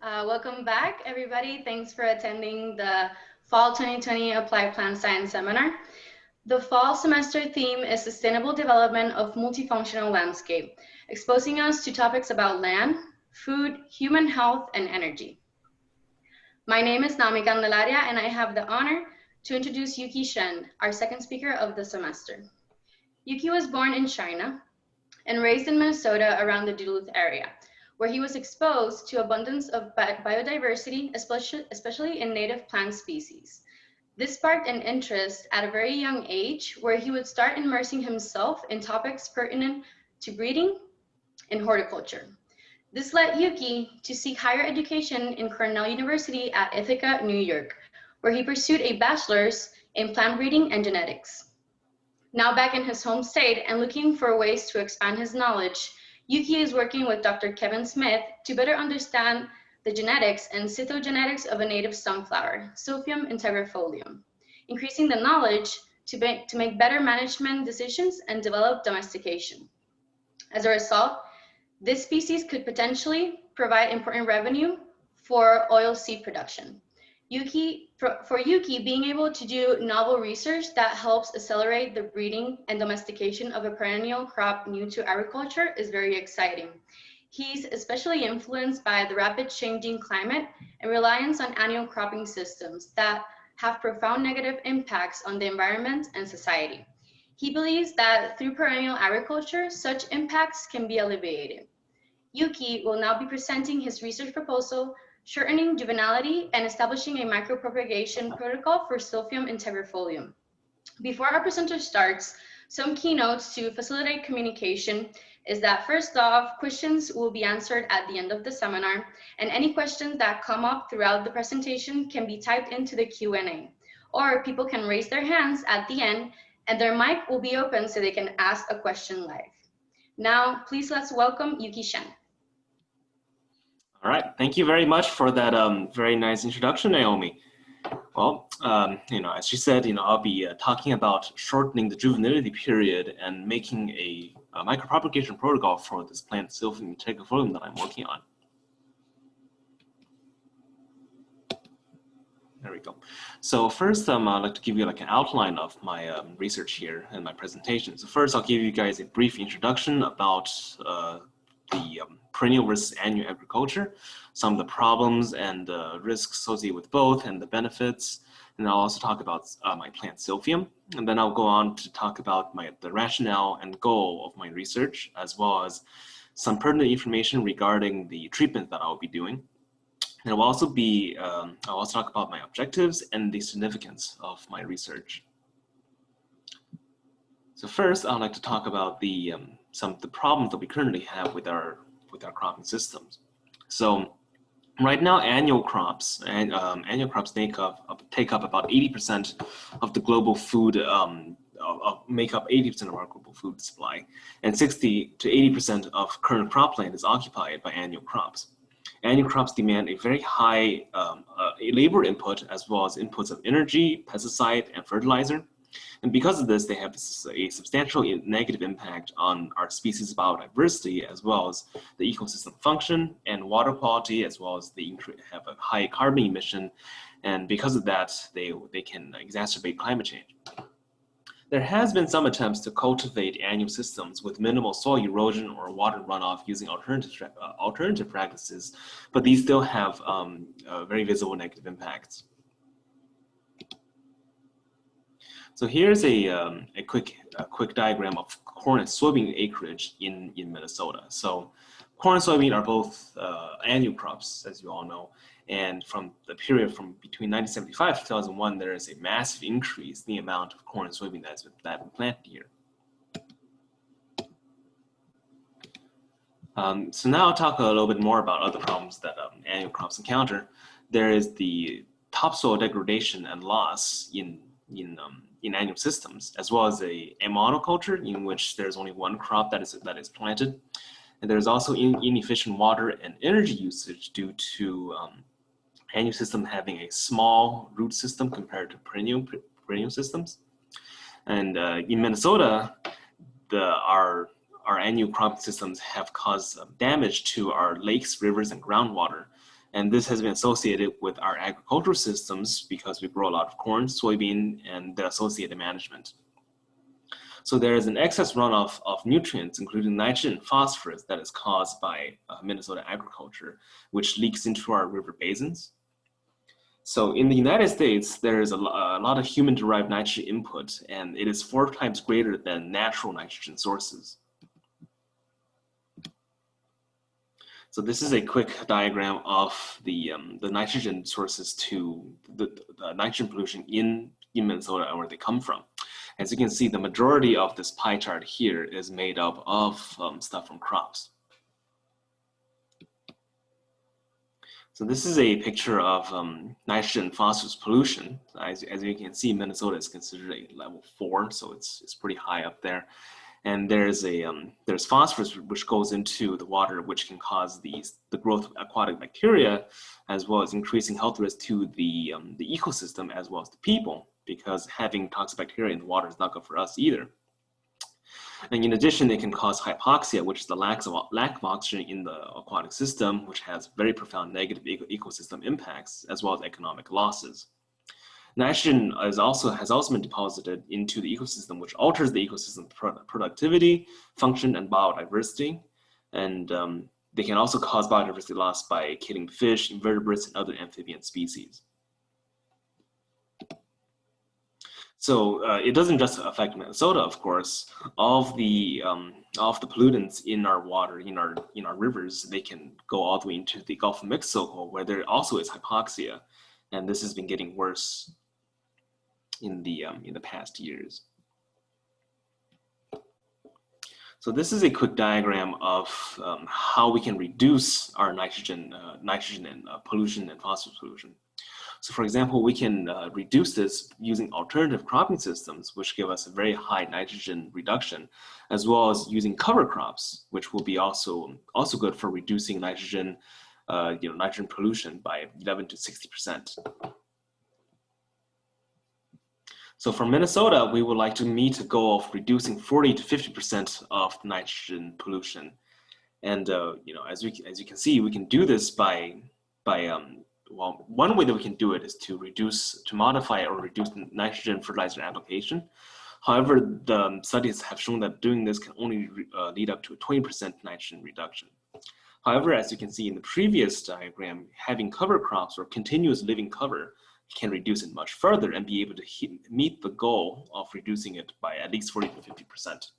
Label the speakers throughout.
Speaker 1: Welcome back, everybody. Thanks for attending the Fall 2020 Applied Plant Science Seminar. The fall semester theme is Sustainable Development of Multifunctional Landscape, exposing us to topics about land, food, human health, and energy. My name is Naomi Candelaria, and I have the honor to introduce Yuqi Chen, our second speaker of the semester. Yuqi was born in China and raised in Minnesota around the Duluth area, where he was exposed to abundance of biodiversity, especially in native plant species. This sparked an interest at a very young age, where he would start immersing himself in topics pertinent to breeding and horticulture. This led Yuqi to seek higher education in Cornell University at Ithaca, New York, where he pursued a bachelor's in plant breeding and genetics. Now back in his home state and looking for ways to expand his knowledge, Yuqi is working with Dr. Kevin Smith to better understand the genetics and cytogenetics of a native sunflower, Silphium integrifolium, increasing the knowledge to make better management decisions and develop domestication. As a result, this species could potentially provide important revenue for oilseed production. For Yuqi, being able to do novel research that helps accelerate the breeding and domestication of a perennial crop new to agriculture is very exciting. He's especially influenced by the rapid changing climate and reliance on annual cropping systems that have profound negative impacts on the environment and society. He believes that through perennial agriculture, such impacts can be alleviated. Yuqi will now be presenting his research proposal, Shortening Juvenility and establishing a micropropagation protocol for Silphium integrifolium. Before our presenter starts, some keynotes to facilitate communication is that first off, questions will be answered at the end of the seminar, and any questions that come up throughout the presentation can be typed into the Q&A, or people can raise their hands at the end and their mic will be open so they can ask a question live. Now, please let's welcome Yuqi Chen.
Speaker 2: All right, thank you very much for that very nice introduction, Naomi. Well, as she said, I'll be talking about shortening the juvenility period and making a micropropagation protocol for this plant Silphium integrifolium that I'm working on. There we go. So first, I'd like to give you like an outline of my research here and my presentation. So first, I'll give you guys a brief introduction about the perennial versus annual agriculture, some of the problems and risks associated with both and the benefits. And I'll also talk about my plant Silphium. And then I'll go on to talk about the rationale and goal of my research, as well as some pertinent information regarding the treatment that I'll be doing. And I'll also talk about my objectives and the significance of my research. So first, I'd like to talk about some of the problems that we currently have with our cropping systems. So right now, annual crops take up about 80% of the global food, make up 80% of our global food supply, and 60 to 80% of current cropland is occupied by annual crops. Annual crops demand a very high labor input, as well as inputs of energy, pesticide, and fertilizer. And because of this, they have a substantial negative impact on our species biodiversity, as well as the ecosystem function and water quality, as well as they have a high carbon emission. And because of that, they can exacerbate climate change. There has been some attempts to cultivate annual systems with minimal soil erosion or water runoff using alternative practices, but these still have very visible negative impacts. So here's a quick diagram of corn and soybean acreage in Minnesota. So corn and soybean are both annual crops, as you all know. And from the period from between 1975 to 2001, there is a massive increase in the amount of corn and soybean that's been planted here. So now I'll talk a little bit more about other problems that annual crops encounter. There is the topsoil degradation and loss in annual systems, as well as a monoculture in which there's only one crop that is planted. And there's also inefficient water and energy usage due to annual system having a small root system compared to perennial systems. And in Minnesota, our annual crop systems have caused damage to our lakes, rivers, and groundwater. And this has been associated with our agricultural systems because we grow a lot of corn, soybean, and their associated management. So there is an excess runoff of nutrients, including nitrogen and phosphorus, that is caused by Minnesota agriculture, which leaks into our river basins. So in the United States, there is a lot of human-derived nitrogen input, and it is 4 times greater than natural nitrogen sources. So this is a quick diagram of the nitrogen sources to the nitrogen pollution in Minnesota and where they come from. As you can see, the majority of this pie chart here is made up of stuff from crops. So this is a picture of nitrogen and phosphorus pollution. As you can see, Minnesota is considered a level 4, so it's pretty high up there. And there's phosphorus which goes into the water, which can cause the growth of aquatic bacteria, as well as increasing health risk to the ecosystem as well as the people, because having toxic bacteria in the water is not good for us either. And in addition, it can cause hypoxia, which is the lack of oxygen in the aquatic system, which has very profound negative ecosystem impacts, as well as economic losses. Nitrogen has also been deposited into the ecosystem, which alters the ecosystem productivity, function, and biodiversity. And they can also cause biodiversity loss by killing fish, invertebrates, and other amphibian species. So it doesn't just affect Minnesota, of course. All of the pollutants in our water, in our rivers, they can go all the way into the Gulf of Mexico, where there also is hypoxia, and this has been getting worse in the past years. So this is a quick diagram of how we can reduce our nitrogen and pollution and phosphorus pollution. So for example, we can reduce this using alternative cropping systems, which give us a very high nitrogen reduction, as well as using cover crops, which will be also good for reducing nitrogen, nitrogen pollution by 11 to 60%. So for Minnesota, we would like to meet a goal of reducing 40 to 50% of nitrogen pollution. And as you can see, we can do this by well, one way that we can do it is to modify or reduce nitrogen fertilizer application. However, the studies have shown that doing this can only lead up to a 20% nitrogen reduction. However, as you can see in the previous diagram, having cover crops or continuous living cover can reduce it much further and be able to meet the goal of reducing it by at least 40 to 50%.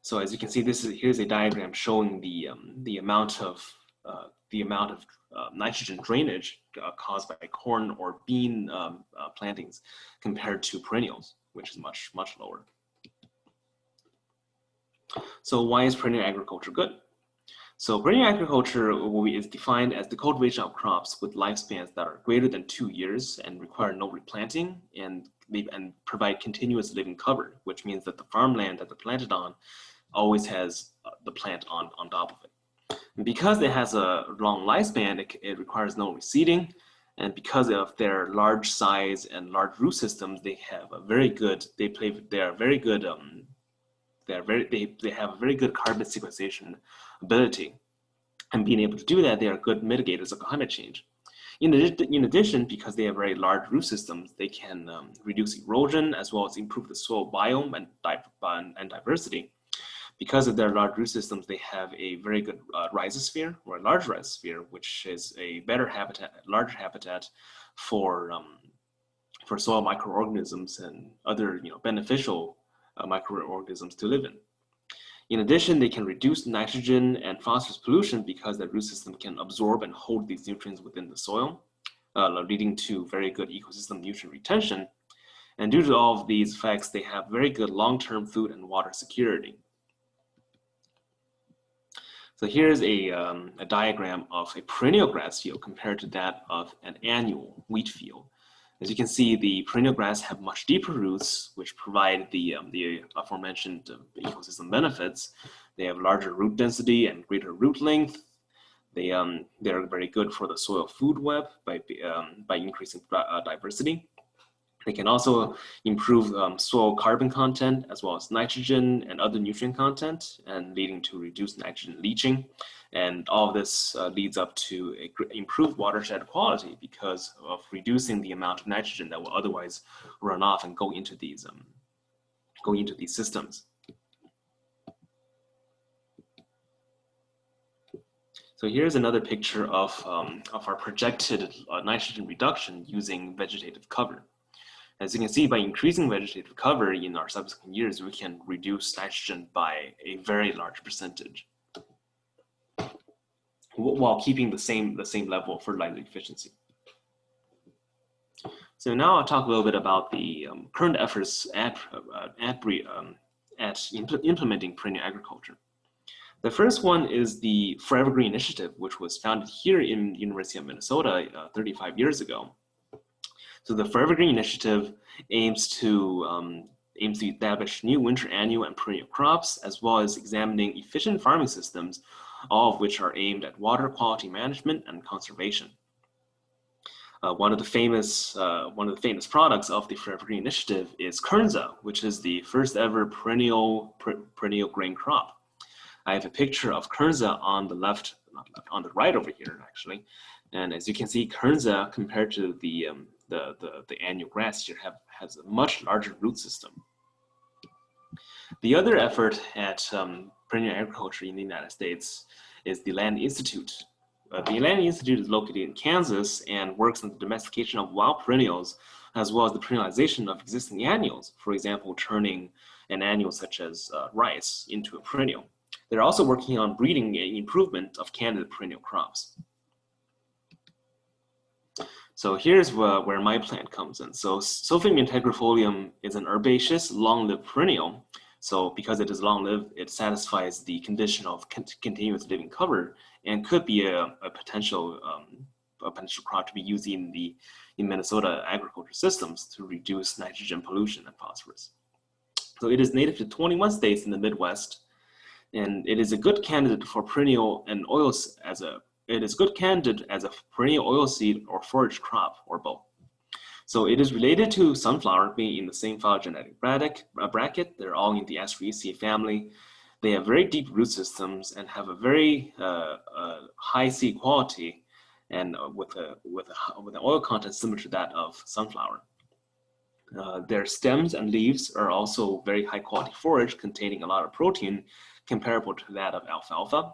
Speaker 2: So as you can see, here's a diagram showing the amount of nitrogen drainage caused by corn or bean plantings compared to perennials, which is much lower. So why is perennial agriculture good? So perennial agriculture is defined as the cultivation of crops with lifespans that are greater than 2 years and require no replanting and provide continuous living cover, which means that the farmland that they're planted on always has the plant on top of it. And because it has a long lifespan, it requires no reseeding, and because of their large size and large root systems, they have a very good carbon sequestration ability. And being able to do that, they are good mitigators of climate change. In addition, because they have very large root systems, they can reduce erosion as well as improve the soil biome and diversity. Because of their large root systems, they have a very good rhizosphere, or a large rhizosphere, which is a larger habitat for soil microorganisms and other beneficial microorganisms to live in. In addition, they can reduce nitrogen and phosphorus pollution because the root system can absorb and hold these nutrients within the soil, leading to very good ecosystem nutrient retention. And due to all of these effects, they have very good long-term food and water security. So here's a diagram of a perennial grass field compared to that of an annual wheat field. As you can see, the perennial grass have much deeper roots, which provide the aforementioned ecosystem benefits. They have larger root density and greater root length. They're very good for the soil food web by increasing diversity. They can also improve soil carbon content as well as nitrogen and other nutrient content, and leading to reduced nitrogen leaching And all of this leads up to improved watershed quality because of reducing the amount of nitrogen that will otherwise run off and go into these systems. So here's another picture of our projected nitrogen reduction using vegetative cover. As you can see, by increasing vegetative cover in our subsequent years, we can reduce nitrogen by a very large percentage, while keeping the same level of fertilizer efficiency. So now I'll talk a little bit about the current efforts at implementing perennial agriculture. The first one is the Forever Green Initiative, which was founded here in the University of Minnesota 35 years ago. So the Forever Green Initiative aims to establish new winter annual and perennial crops, as well as examining efficient farming systems, all of which are aimed at water quality management and conservation. One of the famous products of the Forever Green Initiative is Kernza, which is the first ever perennial grain crop. I have a picture of Kernza on the left, on the right over here actually, and as you can see, Kernza compared to the annual grass here has a much larger root system. The other effort at perennial agriculture in the United States is the Land Institute. The Land Institute is located in Kansas and works on the domestication of wild perennials, as well as the perennialization of existing annuals, for example, turning an annual such as rice into a perennial. They're also working on breeding and improvement of candidate perennial crops. So here's where my plant comes in. So Silphium integrifolium is an herbaceous, long-lived perennial. So because it is long-lived, it satisfies the condition of continuous living cover and could be a potential crop to be used in Minnesota agriculture systems to reduce nitrogen pollution and phosphorus. So it is native to 21 states in the Midwest, and it is a good candidate for perennial and oils it is good candidate as a perennial oilseed or forage crop, or both. So it is related to sunflower, being in the same phylogenetic bracket. They're all in the Asteraceae family. They have very deep root systems and have a very high seed quality, and with an oil content similar to that of sunflower. Their stems and leaves are also very high quality forage, containing a lot of protein, comparable to that of alfalfa.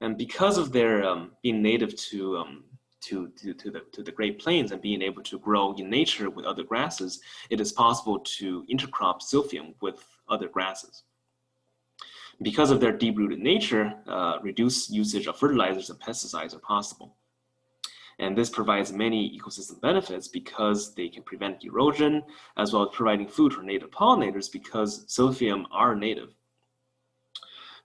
Speaker 2: And because of their being native to the Great Plains and being able to grow in nature with other grasses, it is possible to intercrop Silphium with other grasses. Because of their deep-rooted nature, reduced usage of fertilizers and pesticides are possible. And this provides many ecosystem benefits because they can prevent erosion, as well as providing food for native pollinators because Silphium are native.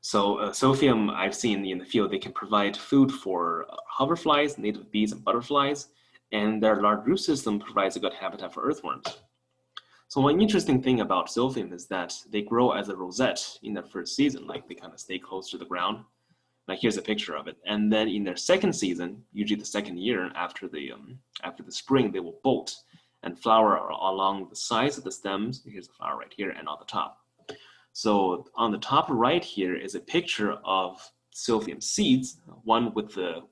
Speaker 2: So Silphium, I've seen in the field, they can provide food for hoverflies, native bees, and butterflies, and their large root system provides a good habitat for earthworms. So one interesting thing about Silphium is that they grow as a rosette in their first season, like they kind of stay close to the ground. Like here's a picture of it. And then in their second season, usually the second year after the spring, they will bolt and flower along the sides of the stems. Here's the flower right here and on the top. So on the top right here is a picture of Silphium seeds, one with the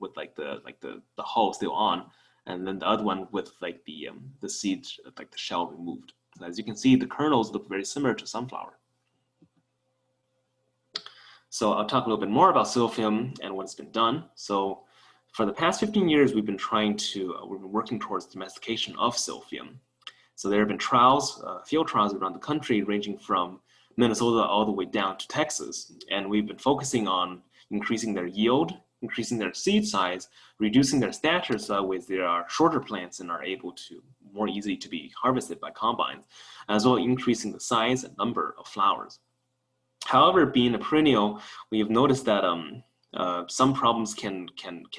Speaker 2: hull still on, and then the other one with like the seed, like the shell removed. So as you can see, the kernels look very similar to sunflower. So I'll talk a little bit more about Silphium and what's been done. So for the past 15 years, we've been working towards domestication of Silphium. So there have been trials, field trials around the country, ranging from Minnesota all the way down to Texas. And we've been focusing on increasing their yield, increasing their seed size, reducing their stature so that way they are shorter plants and are able to more easily to be harvested by combines, as well as increasing the size and number of flowers. However, being a perennial, we have noticed that some problems can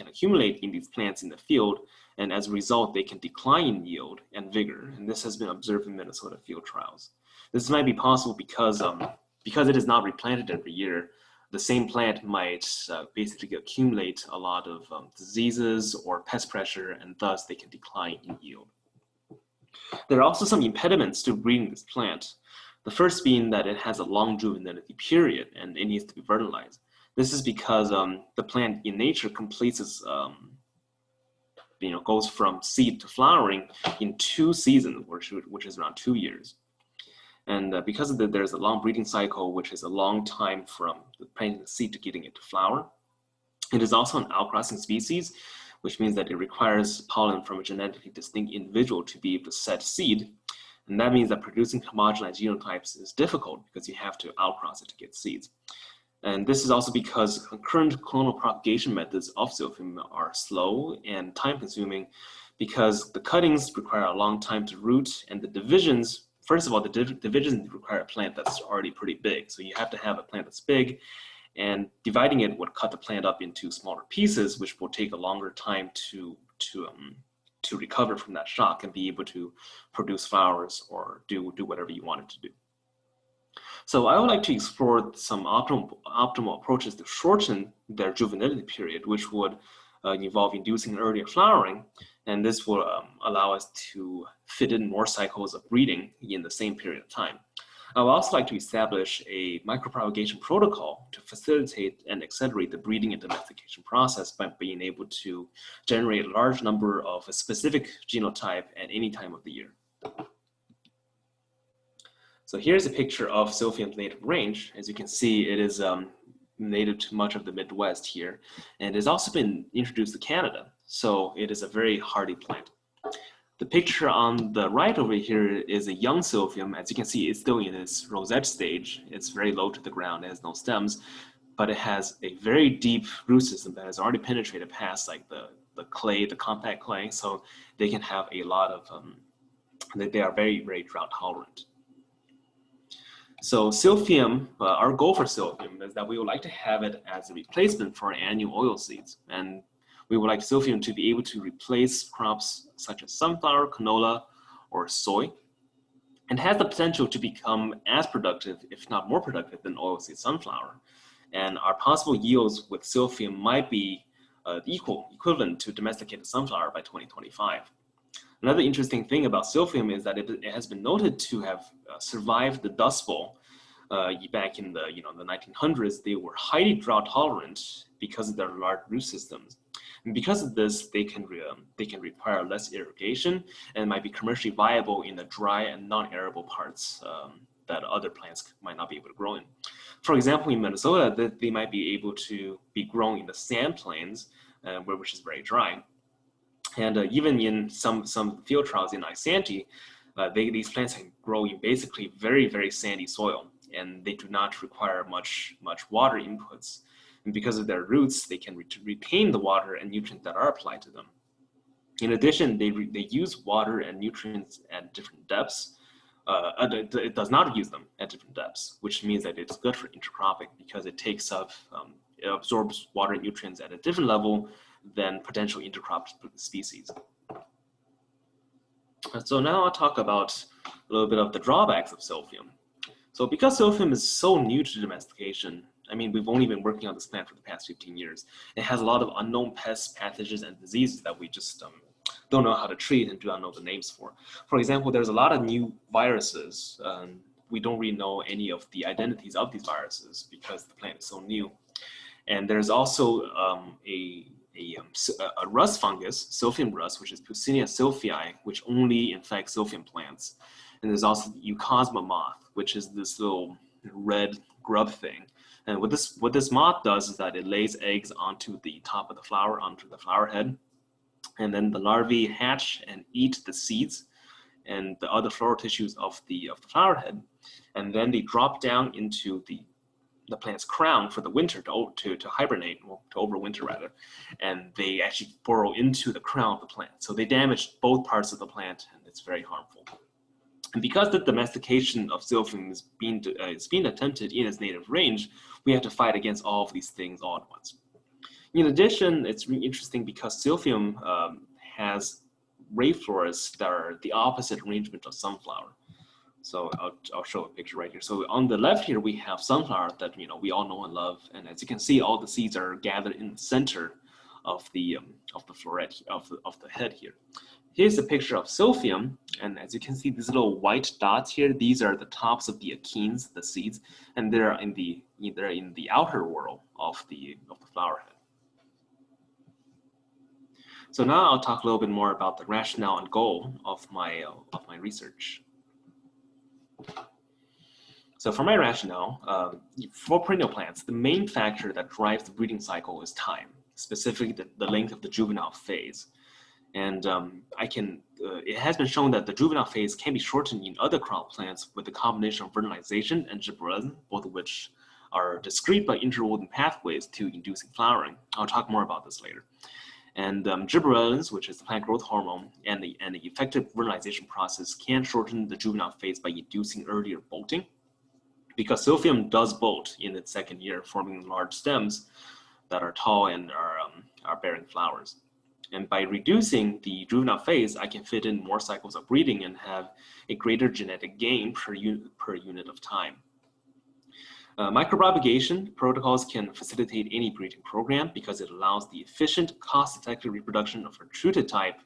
Speaker 2: accumulate in these plants in the field, and as a result, they can decline in yield and vigor. And this has been observed in Minnesota field trials. This might be possible because it is not replanted every year. The same plant might basically accumulate a lot of diseases or pest pressure, and thus they can decline in yield. There are also some impediments to breeding this plant. The first being that it has a long juvenility period and it needs to be vernalized. This is because the plant in nature completes its, goes from seed to flowering in 2 seasons, which is around 2 years. And because of that, there's a long breeding cycle, which is a long time from the planting the seed to getting it to flower. It is also an outcrossing species, which means that it requires pollen from a genetically distinct individual to be able to set seed. And that means that producing homogenized genotypes is difficult because you have to outcross it to get seeds. And this is also because current clonal propagation methods of Silphium are slow and time-consuming because the cuttings require a long time to root, and the divisions, first of all, the divisions require a plant that's already pretty big. So you have to have a plant that's big, and dividing it would cut the plant up into smaller pieces, which will take a longer time to recover from that shock and be able to produce flowers or do whatever you want it to do. So I would like to explore some optimal approaches to shorten their juvenility period, which would involve inducing earlier flowering, and this will allow us to fit in more cycles of breeding in the same period of time. I would also like to establish a micropropagation protocol to facilitate and accelerate the breeding and domestication process by being able to generate a large number of a specific genotype at any time of the year. So here's a picture of Silphium's native range. As you can see, it is native to much of the Midwest here, and has also been introduced to Canada. So it is a very hardy plant. The picture on the right over here is a young Silphium. As you can see, it's still in its rosette stage. It's very low to the ground, it has no stems, but it has a very deep root system that has already penetrated past like the clay, the compact clay, so they can have a lot of, they are very, very drought tolerant. So Silphium, our goal for Silphium is that we would like to have it as a replacement for annual oilseeds. And we would like Silphium to be able to replace crops such as sunflower, canola, or soy, and has the potential to become as productive, if not more productive, than oilseed sunflower. And our possible yields with Silphium might be equivalent to domesticated sunflower by 2025. Another interesting thing about Silphium is that it has been noted to have survived the Dust Bowl back in the the 1900s. They were highly drought tolerant because of their large root systems, and because of this, they can require less irrigation and might be commercially viable in the dry and non-arable parts that other plants might not be able to grow in. For example, in Minnesota, they might be able to be grown in the sand plains, which is very dry. And even in some field trials in Isanti, these plants can grow in basically very, very sandy soil, and they do not require much water inputs. And because of their roots, they can retain the water and nutrients that are applied to them. In addition, they use water and nutrients at different depths. It does not use them at different depths, which means that it's good for intercropping because it takes up, it absorbs water and nutrients at a different level than potential intercropped species. So now I'll talk about a little bit of the drawbacks of Silphium. So because Silphium is so new to domestication, I mean, we've only been working on this plant for the past 15 years. It has a lot of unknown pests, pathogens, and diseases that we just don't know how to treat and do not know the names for. For example, there's a lot of new viruses. We don't really know any of the identities of these viruses because the plant is so new. And there's also a rust fungus, Silphium rust, which is Puccinia sylphii, which only infects Silphium plants. And there's also the Eucosma moth, which is this little red grub thing. And what this moth does is that it lays eggs onto the top of the flower, onto the flower head. And then the larvae hatch and eat the seeds and the other floral tissues of the flower head. And then they drop down into the plant's crown for the winter to hibernate, or to overwinter rather, and they actually burrow into the crown of the plant. So they damage both parts of the plant, and it's very harmful. And because the domestication of Silphium is being attempted in its native range, we have to fight against all of these things all at once. In addition, it's really interesting because Silphium has ray florets that are the opposite arrangement of sunflower. So I'll show a picture right here. So on the left here, we have sunflower that we all know and love, and as you can see, all the seeds are gathered in the center of the floret of the head here. Here's a picture of Silphium, and as you can see, these little white dots here, these are the tops of the achenes, the seeds, and they're in the outer whorl, of the flower head. So now I'll talk a little bit more about the rationale and goal of my research. So for my rationale, for perennial plants, the main factor that drives the breeding cycle is time, specifically the length of the juvenile phase. And it has been shown that the juvenile phase can be shortened in other crop plants with a combination of vernalization and gibberellin, both of which are discrete but interwoven pathways to inducing flowering. I'll talk more about this later. And gibberellins, which is the plant growth hormone, and the effective vernalization process can shorten the juvenile phase by inducing earlier bolting, because Silphium does bolt in its second year, forming large stems that are tall and are bearing flowers. And by reducing the juvenile phase, I can fit in more cycles of breeding and have a greater genetic gain per unit of time. Micropropagation protocols can facilitate any breeding program because it allows the efficient, cost-effective reproduction of recruited type,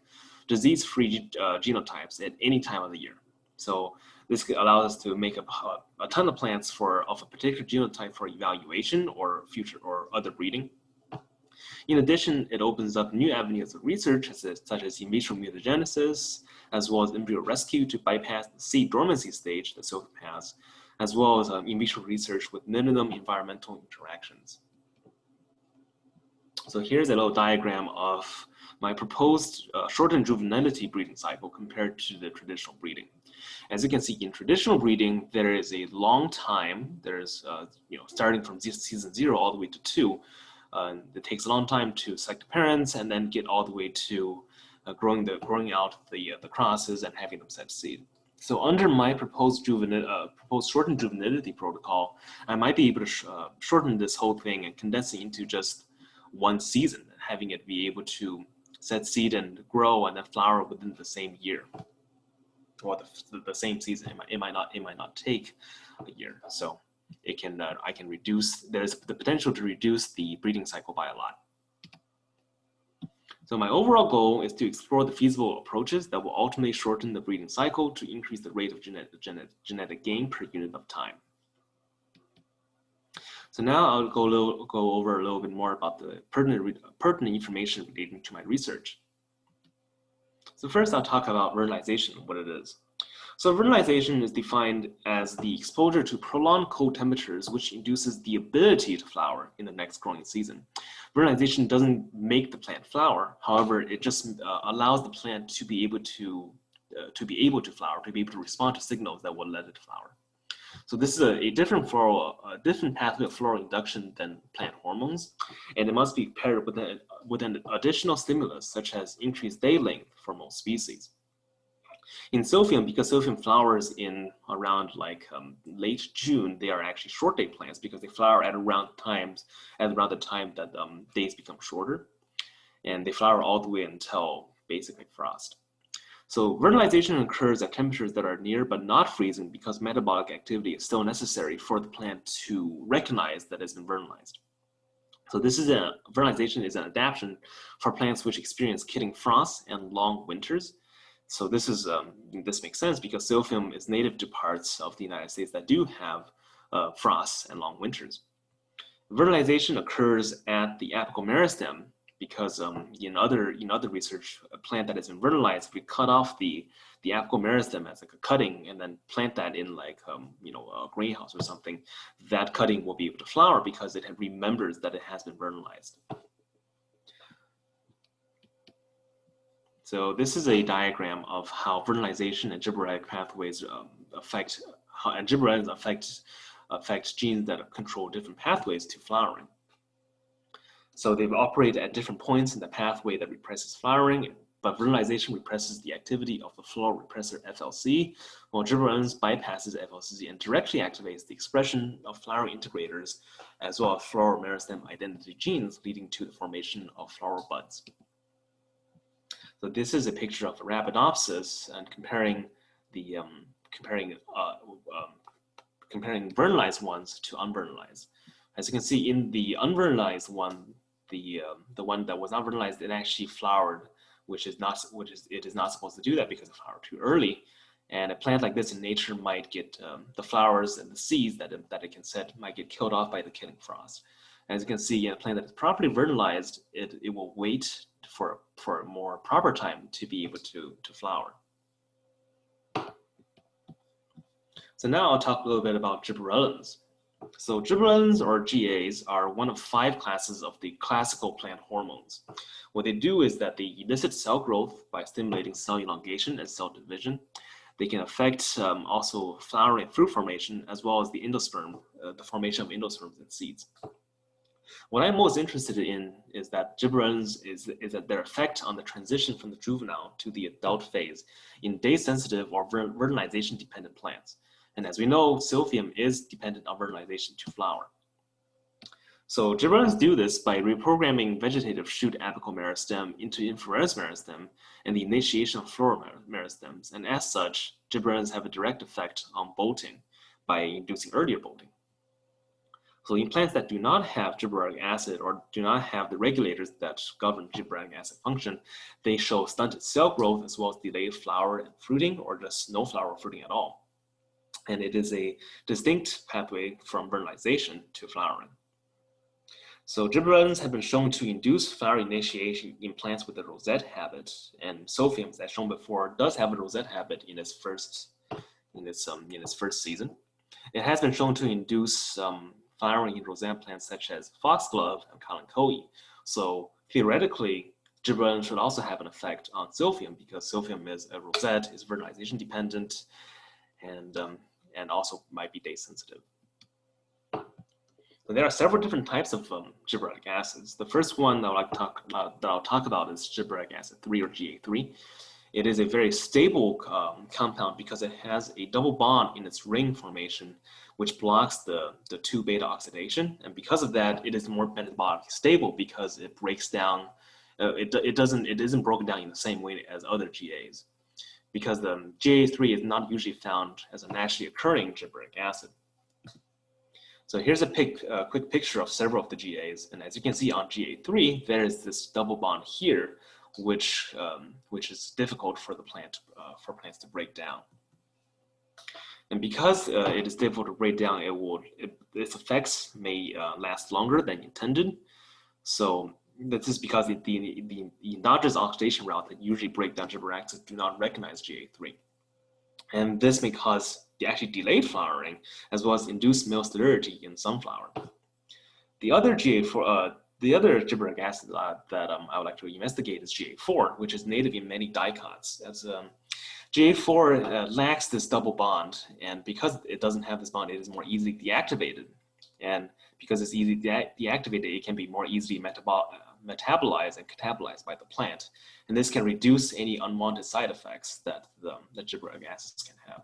Speaker 2: disease-free genotypes at any time of the year. So this allows us to make a ton of plants of a particular genotype for evaluation or other breeding. In addition, it opens up new avenues of research such as in vitro mutagenesis, as well as embryo rescue to bypass the seed dormancy stage that Silphium has, as well as in vitro research with minimum environmental interactions. So here's a little diagram of my proposed shortened juvenility breeding cycle compared to the traditional breeding. As you can see, in traditional breeding, there is a long time. There's starting from season 0 all the way to 2. It takes a long time to select the parents and then get all the way to growing out the crosses and having them set seed. So under my proposed shortened juvenility protocol, I might be able to shorten this whole thing and condense it into just one season, having it be able to set seed and grow and then flower within the same year, or the same season. It might not take a year. So I can reduce. There's the potential to reduce the breeding cycle by a lot. So my overall goal is to explore the feasible approaches that will ultimately shorten the breeding cycle to increase the rate of genetic gain per unit of time. So now I'll go over a little bit more about the pertinent information relating to my research. So first I'll talk about vernalization, what it is. So vernalization is defined as the exposure to prolonged cold temperatures, which induces the ability to flower in the next growing season. Vernalization doesn't make the plant flower. However, it just allows the plant to be able to flower, to be able to respond to signals that will let it flower. So this is a different pathway of floral induction than plant hormones, and it must be paired with an additional stimulus, such as increased day length for most species. In Silphium, because Silphium flowers in around late June, they are actually short day plants because they flower at around the time that days become shorter, and they flower all the way until basically frost. So vernalization occurs at temperatures that are near but not freezing because metabolic activity is still necessary for the plant to recognize that it's been vernalized. So vernalization is an adaptation for plants which experience killing frosts and long winters. So this makes sense because Silphium is native to parts of the United States that do have frosts and long winters. Vernalization occurs at the apical meristem because in other research, a plant that has been vernalized, if we cut off the apical meristem as like a cutting and then plant that in a greenhouse or something, that cutting will be able to flower because it remembers that it has been vernalized. So this is a diagram of how vernalization and gibberellic pathways affect genes that control different pathways to flowering. So they operate at different points in the pathway that represses flowering, but vernalization represses the activity of the floral repressor FLC, while gibberellins bypasses FLC and directly activates the expression of flowering integrators, as well as floral meristem identity genes, leading to the formation of floral buds. So this is a picture of Arabidopsis and comparing vernalized ones to unvernalized. As you can see, in the unvernalized one, the one that was not vernalized, it actually flowered, it is not supposed to do that because it flowered too early. And a plant like this in nature might get the flowers and the seeds that it can set might get killed off by the killing frost. As you can see, in a plant that is properly vernalized, it will wait for a more proper time to be able to flower. So now I'll talk a little bit about gibberellins. So gibberellins, or GAs, are one of 5 classes of the classical plant hormones. What they do is that they elicit cell growth by stimulating cell elongation and cell division. They can affect also flowering and fruit formation, as well as the endosperm, the formation of endosperms in seeds. What I'm most interested in is that gibberellins is that their effect on the transition from the juvenile to the adult phase in day-sensitive or vernalization-dependent plants. And as we know, Silphium is dependent on vernalization to flower. So gibberellins do this by reprogramming vegetative shoot apical meristem into inflorescence meristem and the initiation of floral meristems. And as such, gibberellins have a direct effect on bolting by inducing earlier bolting. So in plants that do not have gibberellic acid or do not have the regulators that govern gibberellic acid function, they show stunted cell growth as well as delayed flower and fruiting, or just no flower or fruiting at all. And it is a distinct pathway from vernalization to flowering. So gibberellins have been shown to induce flower initiation in plants with a rosette habit, and Silphium, as shown before, does have a rosette habit in its first season. It has been shown to induce flowering in rosette plants such as foxglove and kalanchoe. So theoretically, gibberellin should also have an effect on Silphium, because Silphium is a rosette, is vernalization dependent, and also might be day sensitive. So there are several different types of gibberellic acids. The first one that I'll talk about is gibberellic acid 3, or GA3. It is a very stable compound because it has a double bond in its ring formation, which blocks the 2-beta oxidation. And because of that, it is more metabolically stable because it breaks down. It isn't broken down in the same way as other GAs, because the GA3 is not usually found as a naturally occurring gibberellic acid. So here's a quick picture of several of the GAs, and as you can see on GA3, there is this double bond here, which is difficult for plants to break down. And because it is difficult to break down, its effects may last longer than intended. So this is because the endogenous oxidation route that usually break down gibberellic acids do not recognize GA3. And this may cause actually delayed flowering, as well as induce male sterility in sunflower. The other gibberellic acid that I would like to investigate is GA4, which is native in many dicots. As GA4 lacks this double bond, and because it doesn't have this bond, it is more easily deactivated. And because it's easily deactivated, it can be more easily metabolized and catabolized by the plant. And this can reduce any unwanted side effects that the gibberellic acids can have.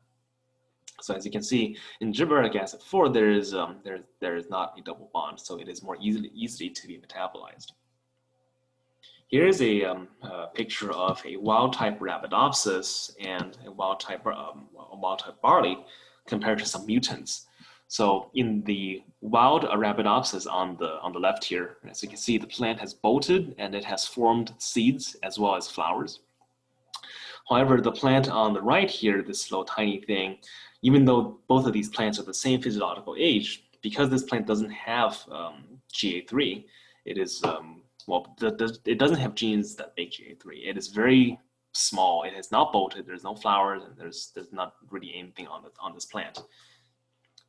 Speaker 2: So as you can see, in gibberellic acid 4, there is not a double bond, so it is more easily to be metabolized. Here is a picture of a wild-type Arabidopsis and a wild-type barley compared to some mutants. So in the wild Arabidopsis on the left here, as you can see, the plant has bolted and it has formed seeds as well as flowers. However, the plant on the right here, this little tiny thing, even though both of these plants are the same physiological age, because this plant doesn't have GA3, it is, it doesn't have genes that make GA3. It is very small. It has not bolted. There's no flowers, and there's not really anything on this plant.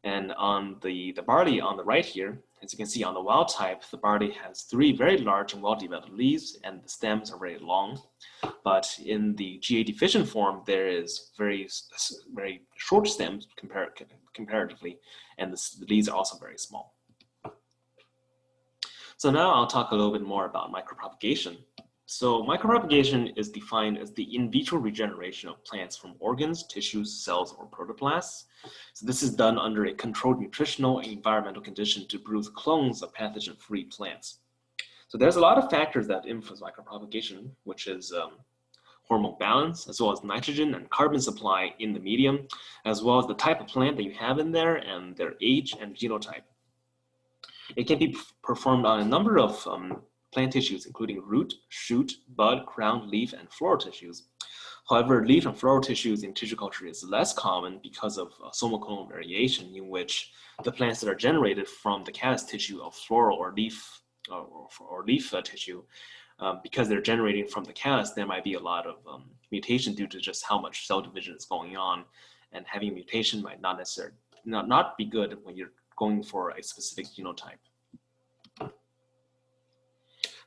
Speaker 2: And on the barley on the right here, as you can see on the wild type, the barley has 3 very large and well-developed leaves, and the stems are very long. But in the GA deficient form, there is very short stems comparatively, and the leaves are also very small. So now I'll talk a little bit more about micropropagation. So micropropagation is defined as the in vitro regeneration of plants from organs, tissues, cells, or protoplasts. So this is done under a controlled nutritional and environmental condition to produce clones of pathogen-free plants. So there's a lot of factors that influence micropropagation, which is hormone balance, as well as nitrogen and carbon supply in the medium, as well as the type of plant that you have in there and their age and genotype. It can be performed on a number of plant tissues, including root, shoot, bud, crown, leaf, and floral tissues. However, leaf and floral tissues in tissue culture is less common because of somoclonal variation, in which the plants that are generated from the callus tissue of floral or leaf tissue, because they're generating from the callus, there might be a lot of mutation due to just how much cell division is going on, and having mutation might not necessarily not be good when you're going for a specific genotype.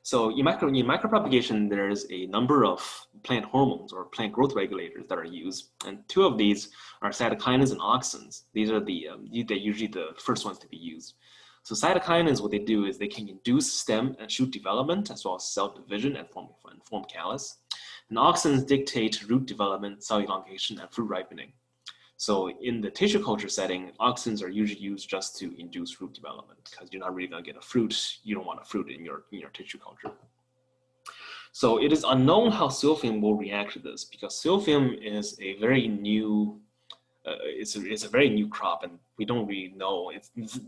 Speaker 2: So in micropropagation, there's a number of plant hormones or plant growth regulators that are used, and two of these are cytokinins and auxins. These are they're usually the first ones to be used. So cytokinins, what they do is they can induce stem and shoot development as well as cell division and form callus. And auxins dictate root development, cell elongation, and fruit ripening. So in the tissue culture setting, auxins are usually used just to induce root development, because you're not really going to get a fruit. You don't want a fruit in your tissue culture. So it is unknown how Silphium will react to this, because Silphium is a very new, it's a very new crop, and we don't really know.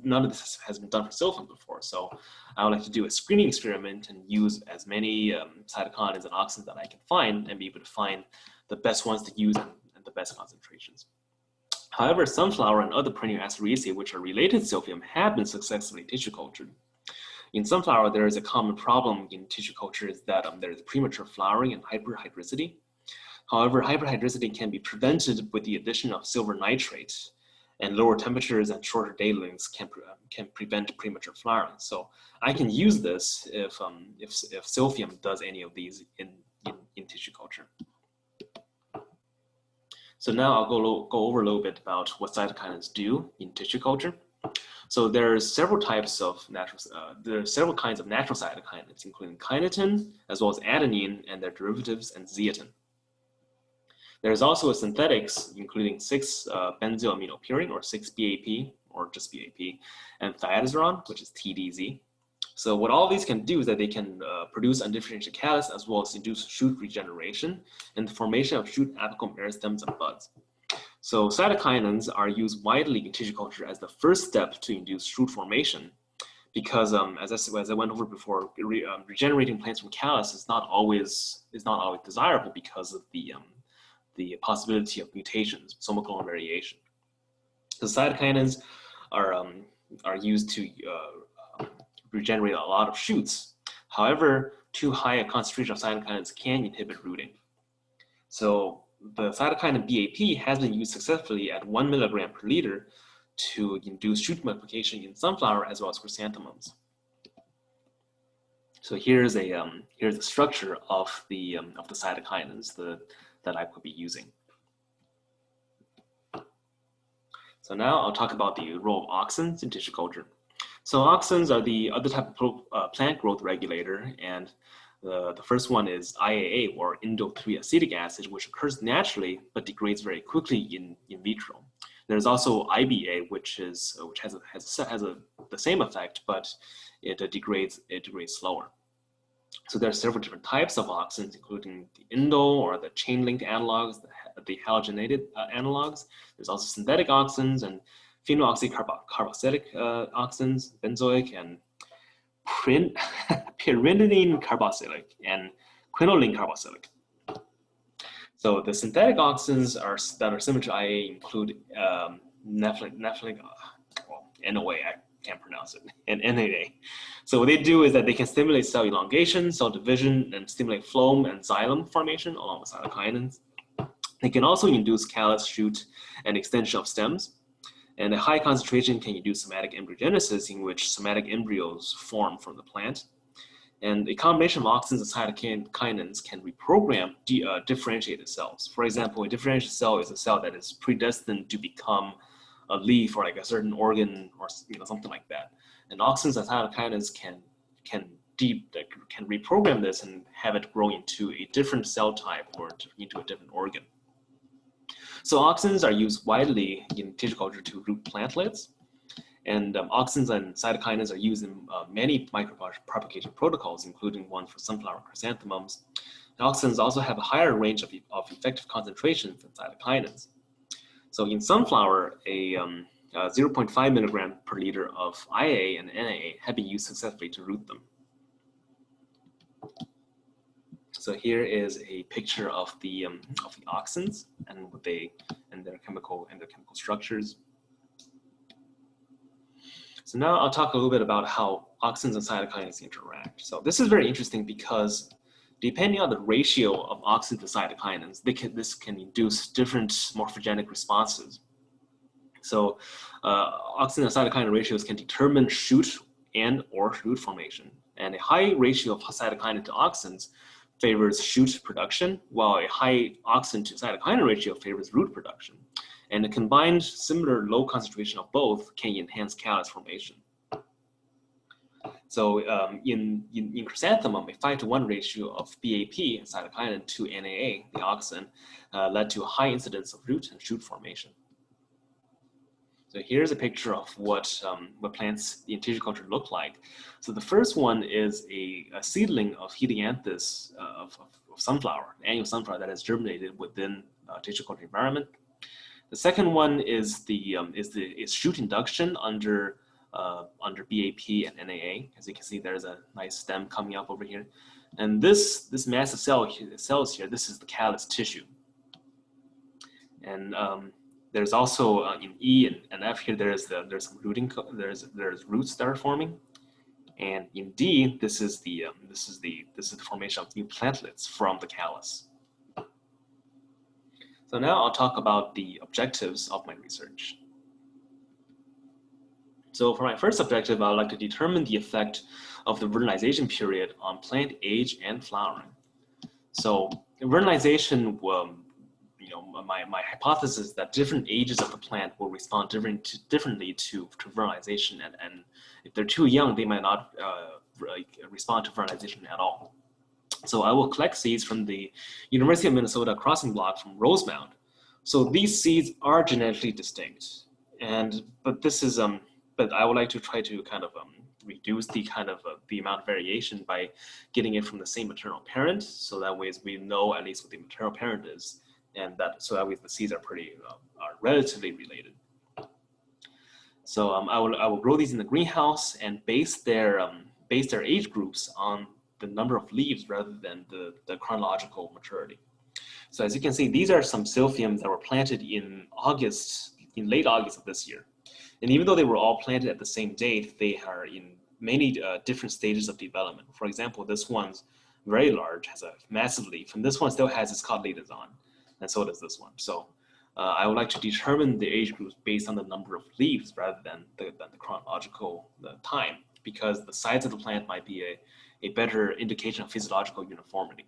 Speaker 2: None of this has been done for Silphium before. So I would like to do a screening experiment and use as many cytokinins and auxins that I can find, and be able to find the best ones to use and the best concentrations. However, sunflower and other perennial Asteraceae, which are related to Silphium, have been successfully tissue cultured. In sunflower, there is a common problem in tissue culture is that there is premature flowering and hyperhydricity. However, hyperhydricity can be prevented with the addition of silver nitrate, and lower temperatures and shorter day lengths can prevent premature flowering. So I can use this if Silphium does any of these in tissue culture. So now I'll go over a little bit about what cytokinins do in tissue culture. So there's several types of there are several kinds of natural cytokinins, including kinetin, as well as adenine and their derivatives, and zeatin. There's also a synthetics, including 6-benzoaminopurin, or 6-BAP, or just BAP, and thiaziron, which is TDZ. So what all these can do is that they can produce undifferentiated callus, as well as induce shoot regeneration and the formation of shoot apical meristems and buds. So cytokinins are used widely in tissue culture as the first step to induce shoot formation, because as I went over before, regenerating plants from callus is not always desirable because of the possibility of mutations, somoclonal variation. The cytokinins are used to regenerate a lot of shoots. However, too high a concentration of cytokinins can inhibit rooting. So the cytokinin BAP has been used successfully at 1 milligram per liter to induce shoot multiplication in sunflower as well as chrysanthemums. So here's the structure of the cytokinins that I could be using. So now I'll talk about the role of auxins in tissue culture. So auxins are the other type of plant growth regulator, and the first one is IAA, or indole-3-acetic acid, which occurs naturally but degrades very quickly in vitro. There's also IBA, which has the same effect, but it degrades slower. So there are several different types of auxins, including the indole or the chain-linked analogs, the halogenated analogs. There's also synthetic auxins and phenoloxycarboxylic auxins, benzoic and pyridine carboxylic and quinoline carboxylic. So the synthetic auxins that are similar to IA include NOA, I can't pronounce it, and NAA. So what they do is that they can stimulate cell elongation, cell division, and stimulate phloem and xylem formation along with cytokinins. They can also induce callus, shoot, and extension of stems. And a high concentration can induce somatic embryogenesis, in which somatic embryos form from the plant. And a combination of auxins and cytokinins can reprogram differentiated cells. For example, a differentiated cell is a cell that is predestined to become a leaf or like a certain organ or something like that. And auxins and cytokinins can reprogram this and have it grow into a different cell type or into a different organ. So auxins are used widely in tissue culture to root plantlets, and auxins and cytokinins are used in many micropropagation protocols, including one for sunflower chrysanthemums. And auxins also have a higher range of effective concentrations than cytokinins. So in sunflower, a 0.5 milligram per liter of IA and NAA have been used successfully to root them. So here is a picture of the auxins and what they and their chemical structures. So now I'll talk a little bit about how auxins and cytokinins interact. So this is very interesting because depending on the ratio of auxins to cytokinins, this can induce different morphogenic responses. So auxin and cytokinin ratios can determine shoot and or root formation. And a high ratio of cytokinin to auxins favors shoot production, while a high auxin to cytokinin ratio favors root production. And a combined similar low concentration of both can enhance callus formation. So in chrysanthemum, a 5:1 ratio of BAP, cytokinin, to NAA, the auxin, led to a high incidence of root and shoot formation. So here's a picture of what plants in tissue culture look like. So the first one is a seedling of Helianthus of sunflower, annual sunflower that has germinated within tissue culture environment. The second one is shoot induction under BAP and NAA. As you can see, there's a nice stem coming up over here, and this mass of cells here, this is the callus tissue. And there's also in E and F here, there's some rooting, there's roots that are forming, and in D, this is the formation of new plantlets from the callus. So now I'll talk about the objectives of my research. So for my first objective, I would like to determine the effect of the vernalization period on plant age and flowering. So vernalization, my hypothesis is that different ages of the plant will respond differently to vernalization, and if they're too young, they might not respond to vernalization at all. So I will collect seeds from the University of Minnesota crossing block from Rosemount. So these seeds are genetically distinct, but I would like to try to kind of reduce the the amount of variation by getting it from the same maternal parent. So that way we know at least what the maternal parent is, and so that way the seeds are are relatively related. So I will grow these in the greenhouse and base their age groups on the number of leaves rather than the chronological maturity. So as you can see, these are some silphiums that were planted in late August of this year. And even though they were all planted at the same date, they are in many different stages of development. For example, this one's very large, has a massive leaf, and this one still has its cotyledons on, and so does this one. So I would like to determine the age groups based on the number of leaves rather than the chronological time, because the size of the plant might be a better indication of physiological uniformity.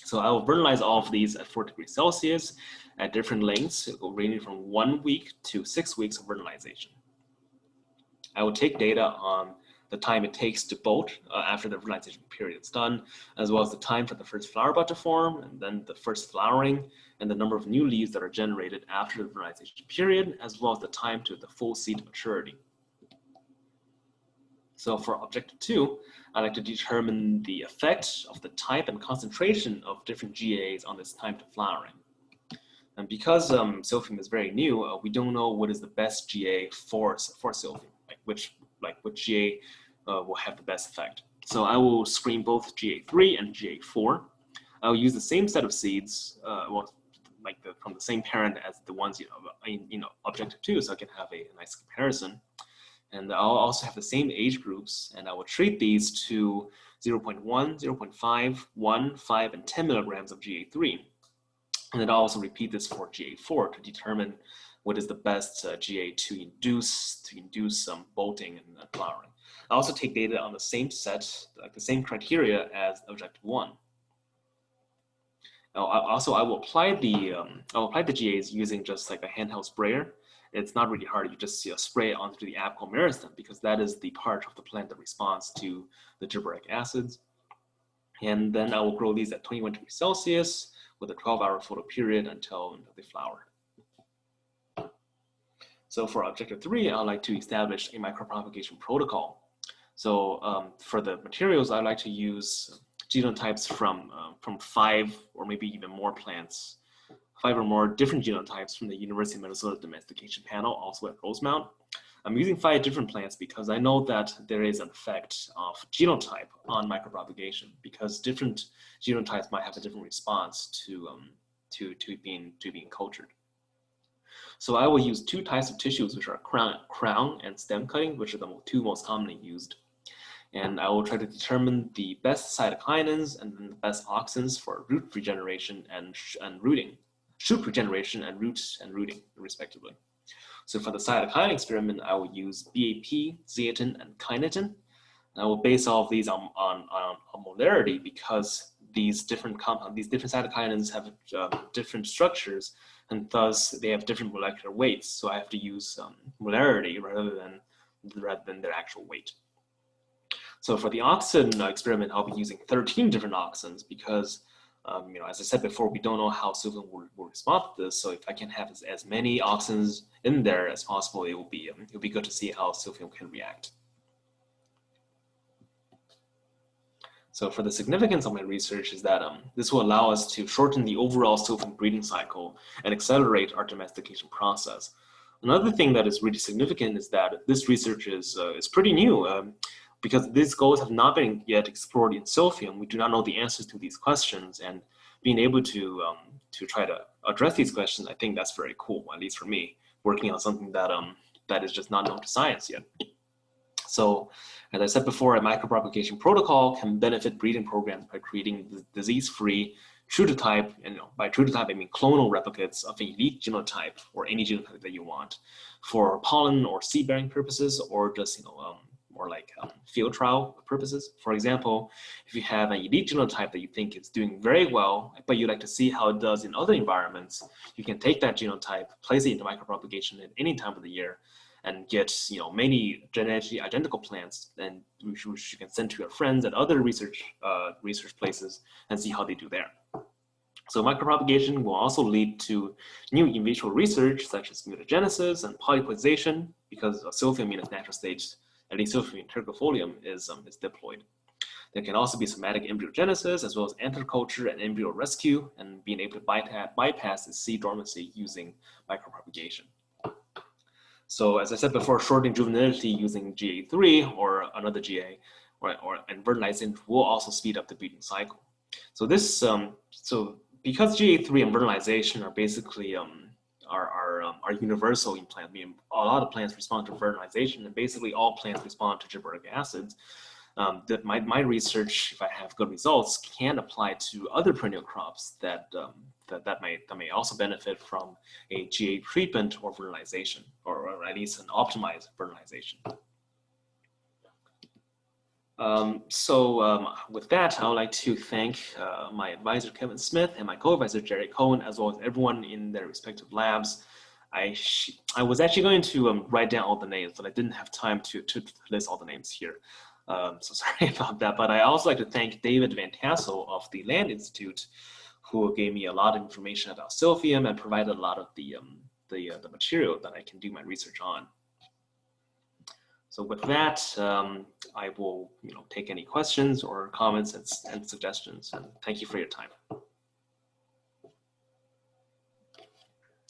Speaker 2: So I will vernalize all of these at 4 degrees Celsius at different lengths, ranging from 1 week to 6 weeks of vernalization. I will take data on the time it takes to bolt after the vernalization period is done, as well as the time for the first flower bud to form, and then the first flowering, and the number of new leaves that are generated after the vernalization period, as well as the time to the full seed maturity. So for objective 2, I'd like to determine the effect of the type and concentration of different GAs on this time to flowering. And because Silphium is very new, we don't know what is the best GA for Silphium, which GA will have the best effect. So I will screen both GA3 and GA4. I will use the same set of seeds, from the same parent as the ones in objective 2, so I can have a nice comparison. And I'll also have the same age groups, and I will treat these to 0.1, 0.5, 1, 5, and 10 milligrams of GA3. And then I'll also repeat this for GA4 to determine what is the best GA to induce some bolting and flowering. I also take data on the same set, the same criteria as objective 1. Now, I will apply the GAs using just like a handheld sprayer. It's not really hard. You just spray it onto the apical meristem, because that is the part of the plant that responds to the gibberellic acids. And then I will grow these at 21 degrees Celsius with a 12-hour photo period until they flower. So for objective 3, I'd like to establish a micropropagation protocol. So for the materials, I'd like to use genotypes from 5 or maybe even more plants, 5 or more different genotypes from the University of Minnesota domestication panel, also at Rosemount. I'm using 5 different plants because I know that there is an effect of genotype on micropropagation, because different genotypes might have a different response to being cultured. So I will use 2 types of tissues, which are crown and stem cutting, which are the 2 most commonly used. And I will try to determine the best cytokinins and then the best auxins for root regeneration and rooting, shoot regeneration and rooting, respectively. So for the cytokine experiment, I will use BAP, zeatin, and kinetin. And I will base all of these on molarity, because these different compounds, these different cytokinins have different structures, and thus they have different molecular weights. So I have to use molarity rather than their actual weight. So for the auxin experiment, I'll be using 13 different auxins because, as I said before, we don't know how Silphium will respond to this. So if I can have as many auxins in there as possible, it will be good to see how Silphium can react. So for the significance of my research is that this will allow us to shorten the overall Silphium breeding cycle and accelerate our domestication process. Another thing that is really significant is that this research is pretty new. Because these goals have not been yet explored in Silphium, we do not know the answers to these questions, and being able to try to address these questions, I think that's very cool, at least for me, working on something that is just not known to science yet. So, as I said before, a micropropagation protocol can benefit breeding programs by creating disease-free true to type, and by true to type I mean clonal replicates of an elite genotype or any genotype that you want, for pollen or seed-bearing purposes, or just more like field trial purposes. For example, if you have an elite genotype that you think is doing very well, but you'd like to see how it does in other environments, you can take that genotype, place it into micropropagation at any time of the year, and get many genetically identical plants, and which you can send to your friends at other research places and see how they do there. So micropropagation will also lead to new in vitro research such as mutagenesis and polyploidization, because Silphium in its natural state, at least Silphium integrifolium, is diploid. There can also be somatic embryogenesis, as well as anthroculture and embryo rescue, and being able to bypass the seed dormancy using micropropagation. So as I said before, shortening juvenility using GA3 or another GA and vernalization will also speed up the breeding cycle. So this, because GA3 and vernalization are basically are universal in plants. I mean, a lot of plants respond to vernalization, and basically all plants respond to gibberellic acids. That my research, if I have good results, can apply to other perennial crops that may also benefit from a GA treatment or vernalization, or at least an optimized vernalization. With that, I would like to thank my advisor, Kevin Smith, and my co-advisor, Jerry Cohen, as well as everyone in their respective labs. I was actually going to write down all the names, but I didn't have time to list all the names here. So sorry about that. But I also like to thank David Van Tassel of the Land Institute, who gave me a lot of information about Silphium and provided a lot of the material that I can do my research on. So with that, I will take any questions or comments and suggestions. And thank you for your time.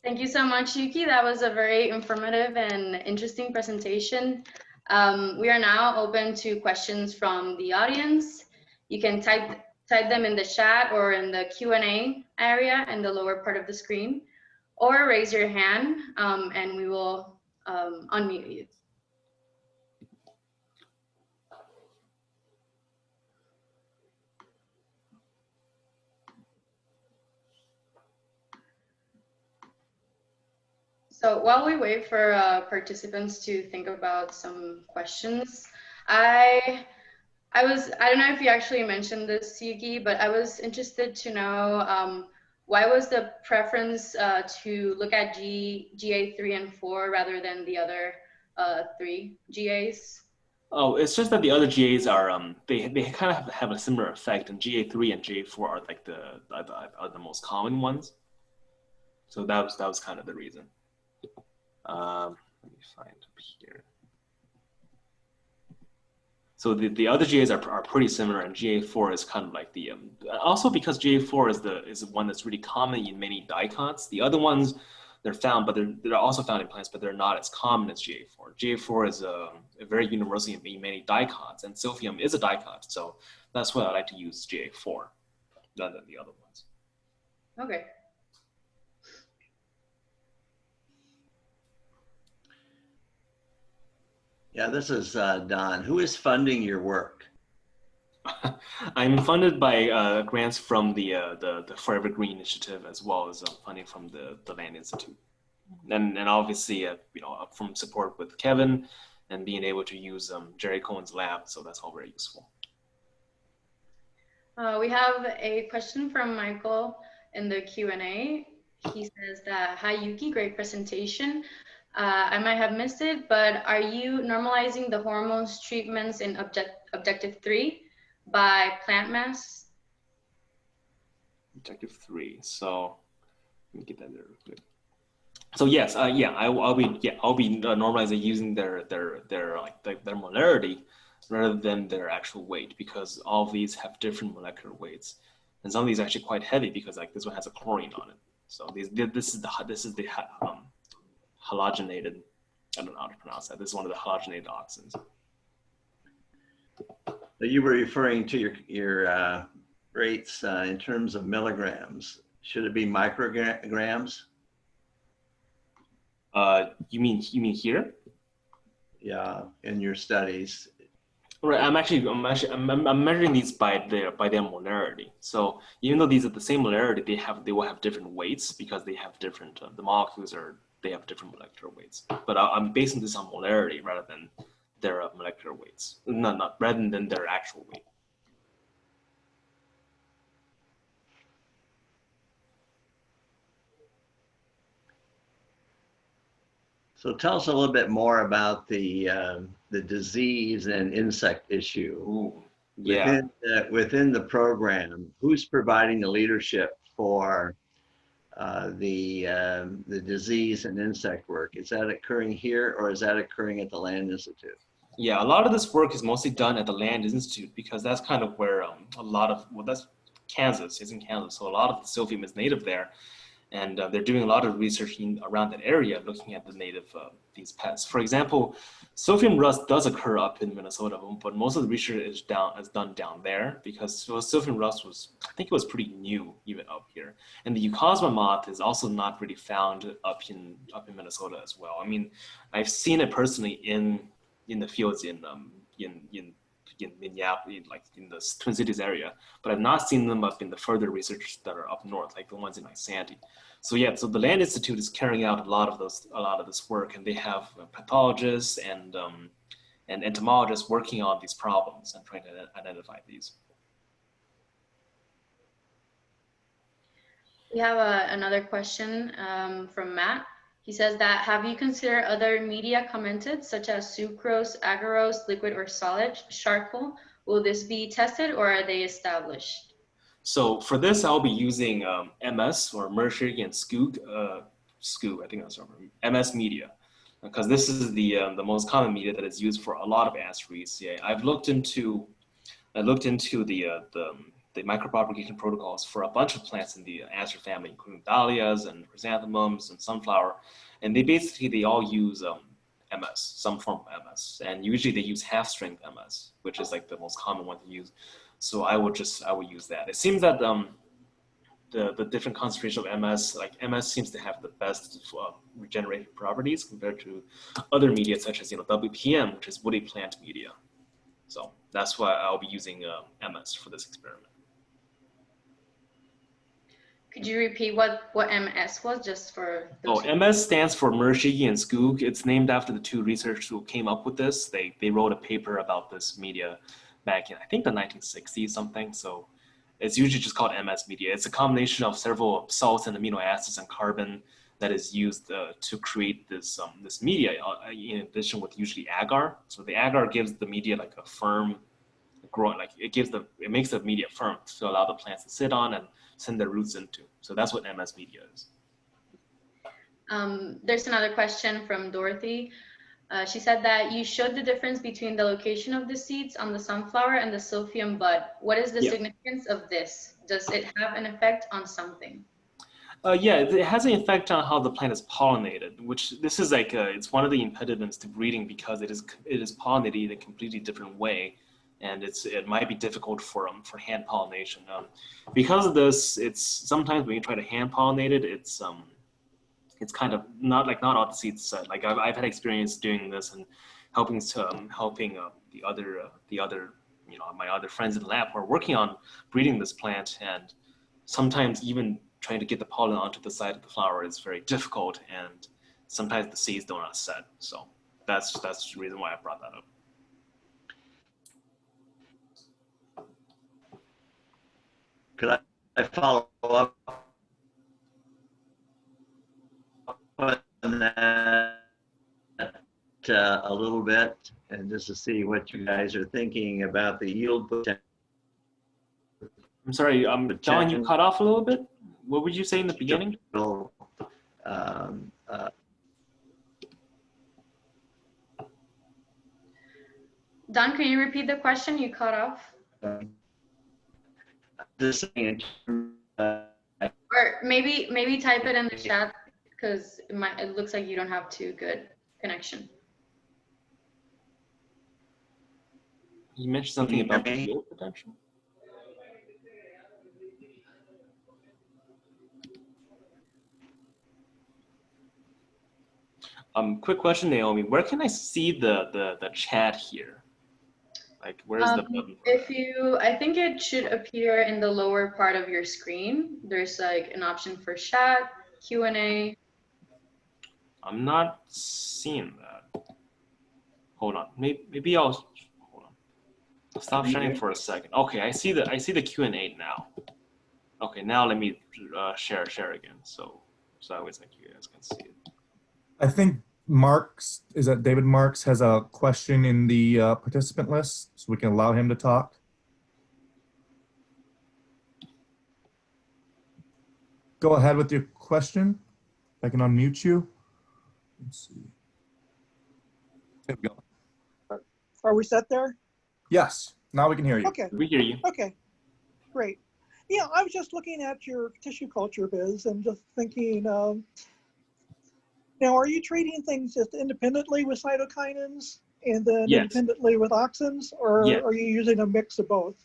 Speaker 1: Thank you so much, Yuqi. That was a very informative and interesting presentation. We are now open to questions from the audience. You can type them in the chat or in the Q&A area in the lower part of the screen, or raise your hand and we will unmute you. So while we wait for participants to think about some questions, I don't know if you actually mentioned this, Yuqi, but I was interested to know why was the preference to look at GA3 and 4 rather than the other 3 GAs? Oh,
Speaker 2: it's just that the other GAs are they kind of have a similar effect, and GA3 and GA4 are like are the most common ones. So that was kind of the reason. Let me find up here. So the other GAs are pretty similar, and GA4 is kind of like the also because GA4 is the one that's really common in many diconts. The other ones, they're found, but they're also found in plants, but they're not as common as GA4. GA4 is a very universal in many dicots, and Silphium is a dicot, so that's why I like to use GA4 rather than the other ones.
Speaker 1: Okay.
Speaker 3: Yeah, this is Don. Who is funding your work?
Speaker 2: I'm funded by grants from the Forever Green Initiative, as well as funding from the Land Institute, and obviously from support with Kevin, and being able to use Jerry Cohen's lab. So that's all very useful.
Speaker 1: We have a question from Michael in the Q&A. He says that, hi Yuqi, great presentation. I might have missed it, but are you normalizing the hormones treatments in objective 3 by plant mass?
Speaker 2: Objective 3. So let me get that there real quick. So yes, I'll be normalizing using their molarity rather than their actual weight, because all of these have different molecular weights, and some of these are actually quite heavy because like this one has a chlorine on it. So this is the halogenated. I don't know how to pronounce that. This is one of the halogenated oxens.
Speaker 3: So you were referring to your rates in terms of milligrams. Should it be micrograms?
Speaker 2: You mean here?
Speaker 3: Yeah, in your studies.
Speaker 2: Right. I'm measuring these by their molarity. So even though these are the same molarity, they will have different weights because they have different the molecules they have different molecular weights. But I'm basing this on molarity rather than their molecular weights. Rather than their actual weight.
Speaker 3: So tell us a little bit more about the disease and insect issue.
Speaker 2: Ooh, yeah.
Speaker 3: Within the program, who's providing the leadership for the disease and insect work? Is that occurring here, or is that occurring at the Land Institute?
Speaker 2: Yeah, a lot of this work is mostly done at the Land Institute because that's kind of where that's Kansas, it's in Kansas. So a lot of the silphium is native there. And they're doing a lot of research around that area, looking at the native these pests. For example, silphium rust does occur up in Minnesota, but most of the research is done down there because silphium rust I think it was pretty new even up here. And the Eucosma moth is also not really found up in Minnesota as well. I mean, I've seen it personally in the fields in Minneapolis, like in the Twin Cities area, but I've not seen them up in the further research that are up north, like the ones in like Sandy. So yeah, so the Land Institute is carrying out a lot of this work, and they have pathologists and entomologists working on these problems and trying to identify these.
Speaker 1: We have another question from Matt. He says that, have you considered other media commented, such as sucrose, agarose, liquid or solid, charcoal? Will this be tested or are they established?
Speaker 2: So for this, I'll be using MS or Mercury and Skoog, I think that's right, MS media, because this is the most common media that is used for a lot of anthraces. Yeah, I looked into the micropropagation protocols for a bunch of plants in the aster family, including dahlias and chrysanthemums and sunflower, and they all use MS, some form of MS, and usually they use half-strength MS, which is like the most common one to use. So I will use that. It seems that the different concentration of MS, like MS seems to have the best regenerative properties compared to other media such as WPM, which is woody plant media. So that's why I'll be using MS for this experiment.
Speaker 1: Could you repeat what MS was, just for those?
Speaker 2: Oh, MS stands for Mershigi and Skoog. It's named after the two researchers who came up with this. They wrote a paper about this media back in, I think, the 1960s something. So it's usually just called MS media. It's a combination of several salts and amino acids and carbon that is used to create this media, in addition with usually agar. So the agar gives the media like a firm growing, like it makes the media firm to allow the plants to sit on and send their roots into. So that's what MS media is.
Speaker 1: There's another question from Dorothy. She said that you showed the difference between the location of the seeds on the sunflower and the silphium bud. What is the significance of this? Does it have an effect on something?
Speaker 2: Yeah, it has an effect on how the plant is pollinated, which this is like it's one of the impediments to breeding because it is pollinated in a completely different way, and it might be difficult for hand pollination. Because of this, it's sometimes when you try to hand pollinate it, it's kind of not all the seeds set. Like I've had experience doing this and helping the other my other friends in the lab who are working on breeding this plant, and sometimes even trying to get the pollen onto the side of the flower is very difficult, and sometimes the seeds do not set. So that's the reason why I brought that up.
Speaker 3: Could I follow up on that a little bit, and just to see what you guys are thinking about the yield potential?
Speaker 2: I'm sorry, Don, you cut off a little bit. What would you say in the beginning?
Speaker 3: Don,
Speaker 1: can you repeat the question? You cut off.
Speaker 3: Just saying,
Speaker 1: Or maybe type it in the chat because it looks like you don't have too good connection.
Speaker 2: You mentioned something about the yield potential. Quick question, Naomi. Where can I see the chat here? Like, where's the button for that?
Speaker 1: I think it should appear in the lower part of your screen. There's like an option for chat, Q&A.
Speaker 2: I'm not seeing that. Hold on. Maybe I'll hold on. I'll stop sharing for a second. Okay, I see the Q&A now. Okay, now let me share again. So always like you guys can see it.
Speaker 4: I think David Marks has a question in the participant list, so we can allow him to talk. Go ahead with your question. If I can unmute you. Let's see. There we go.
Speaker 5: Are we set there?
Speaker 4: Yes, now we can hear you.
Speaker 5: Okay.
Speaker 2: We hear you.
Speaker 5: Okay, great. Yeah, I was just looking at your tissue culture biz and just thinking, now are you treating things just independently with cytokinins and then
Speaker 2: Yes.
Speaker 5: independently with auxins, or
Speaker 2: Yes.
Speaker 5: are you using a mix of both?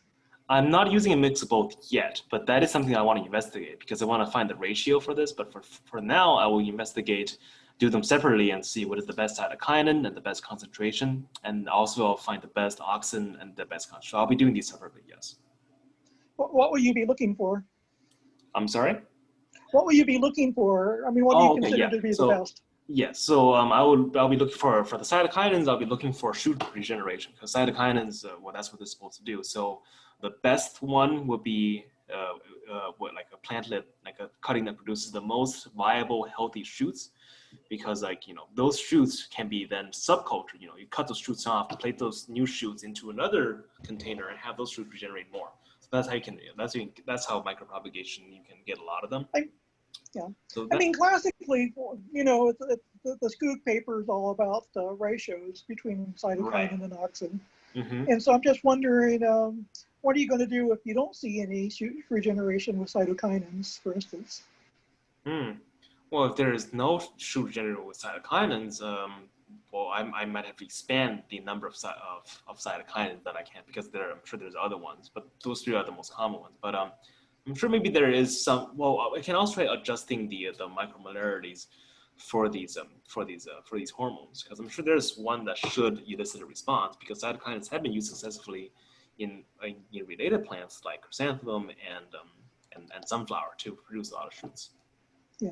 Speaker 2: I'm not using a mix of both yet, but that is something I want to investigate because I want to find the ratio for this. But for now, I will investigate, do them separately and see what is the best cytokinin and the best concentration. And also I'll find the best auxin and the best concentration. I'll be doing these separately, yes.
Speaker 5: What will you be looking for?
Speaker 2: I'm sorry?
Speaker 5: What will you be looking for? I mean, what do you consider to be the best?
Speaker 2: Yes, so I'll be looking for the cytokinins. I'll be looking for shoot regeneration because cytokinins, well, that's what they're supposed to do. So the best one would be like a plantlet, like a cutting that produces the most viable, healthy shoots, because those shoots can be then subcultured. You cut those shoots off, plate those new shoots into another container, and have those shoots regenerate more. So that's how you can. That's how micropropagation you can get a lot of them.
Speaker 5: Yeah,
Speaker 2: so
Speaker 5: I mean, classically, the Skoog paper is all about ratios between cytokinin and auxin.
Speaker 2: Mm-hmm.
Speaker 5: And so I'm just wondering, what are you going to do if you don't see any shoot regeneration with cytokinins, for instance?
Speaker 2: Well, if there is no shoot regeneration with cytokinins, well, I might have to expand the number of cytokinins that I can, because I'm sure there's other ones, but those three are the most common ones. But I'm sure maybe there is some. Well, I can also try adjusting the micromolarities for these hormones, because I'm sure there's one that should elicit a response, because cytokinins have been used successfully in related plants like chrysanthemum and sunflower to produce a lot of shoots.
Speaker 5: Yeah.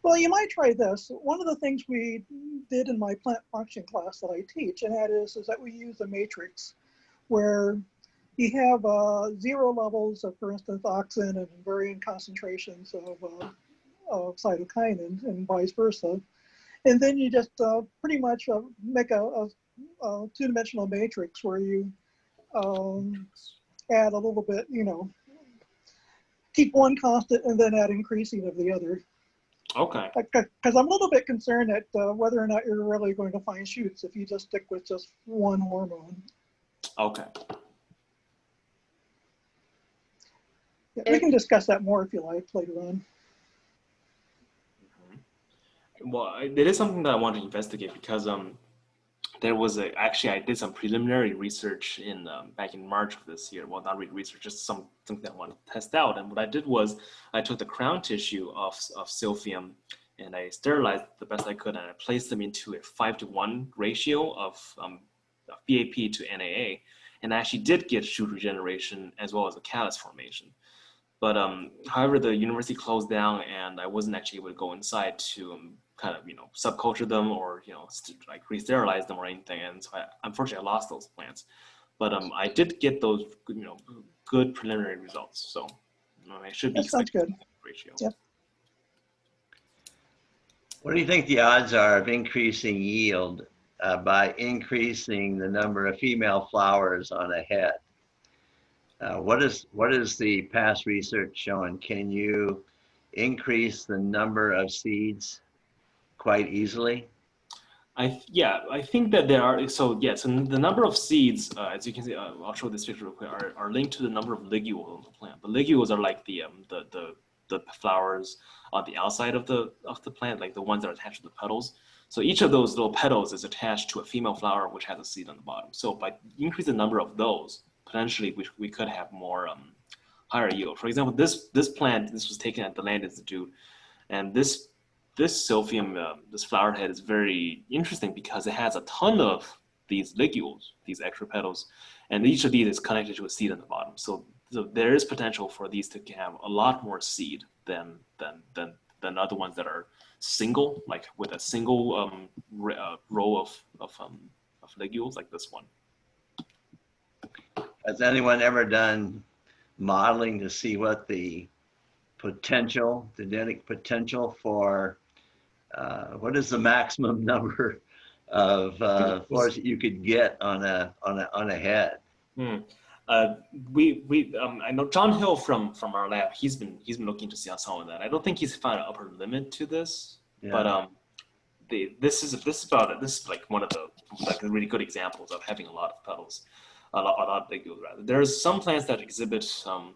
Speaker 5: Well, you might try this. One of the things we did in my plant function class that I teach, and that is that we use a matrix where you have 0 levels of, for instance, auxin and varying concentrations of cytokinin and vice versa. And then you just pretty much make a two-dimensional matrix where you add a little bit, keep one constant and then add increasing of the other.
Speaker 2: Okay.
Speaker 5: Because I'm a little bit concerned that whether or not you're really going to find shoots if you just stick with just one hormone.
Speaker 2: Okay.
Speaker 5: Yeah, we can discuss that more if you like later on.
Speaker 2: Well, it is something that I want to investigate because there was actually I did some preliminary research in back in March of this year. Well, not really research, just something that I wanted to test out. And what I did was I took the crown tissue of Silphium and I sterilized the best I could, and I placed them into a 5:1 ratio of BAP to NAA, and I actually did get shoot regeneration as well as a callus formation. But however, the university closed down, and I wasn't actually able to go inside to kind of subculture them or like re-sterilize them or anything. And so unfortunately, I lost those plants. But I did get those good preliminary results. So I should be expecting
Speaker 5: good.
Speaker 2: Ratio.
Speaker 5: Yep.
Speaker 3: What do you think the odds are of increasing yield by increasing the number of female flowers on a head? What is the past research showing? Can you increase the number of seeds quite easily?
Speaker 2: I think that there are, so the number of seeds, as you can see, I'll show this picture real quick, are linked to the number of ligules on the plant. The ligules are like the flowers on the outside of the plant, like the ones that are attached to the petals. So each of those little petals is attached to a female flower which has a seed on the bottom. So by increasing the number of those, potentially we could have more higher yield. For example, this plant, this was taken at the Land Institute, and this Silphium, this flower head is very interesting because it has a ton of these ligules, these extra petals, and each of these is connected to a seed on the bottom. So there is potential for these to have a lot more seed than other ones that are single, like with a single row of ligules like this one.
Speaker 3: Has anyone ever done modeling to see what the potential, the genetic potential for, what is the maximum number of flowers that you could get on a head?
Speaker 2: I know John Hill from our lab. He's been looking to see on some of that. I don't think he's found an upper limit to this, but this is like one of the really good examples of having a lot of petals. A lot of ligules rather. There's some plants that exhibit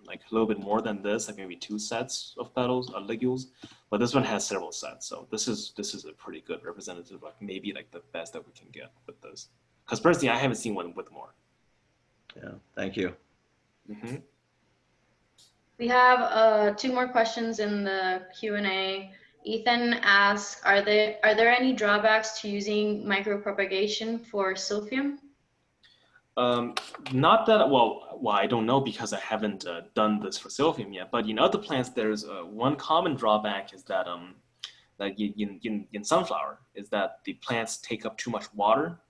Speaker 2: like a little bit more than this, like maybe 2 sets of petals or ligules, but this one has several sets. So this is a pretty good representative, like maybe like the best that we can get with this. Because personally, I haven't seen one with more.
Speaker 3: Yeah, thank you.
Speaker 2: Mm-hmm.
Speaker 1: We have 2 more questions in the Q&A. Ethan asks, are there any drawbacks to using micropropagation for Silphium?
Speaker 2: Not that, well, I don't know because I haven't done this for Silphium yet, but in other plants, there's one common drawback is that like in sunflower, is that the plants take up too much water.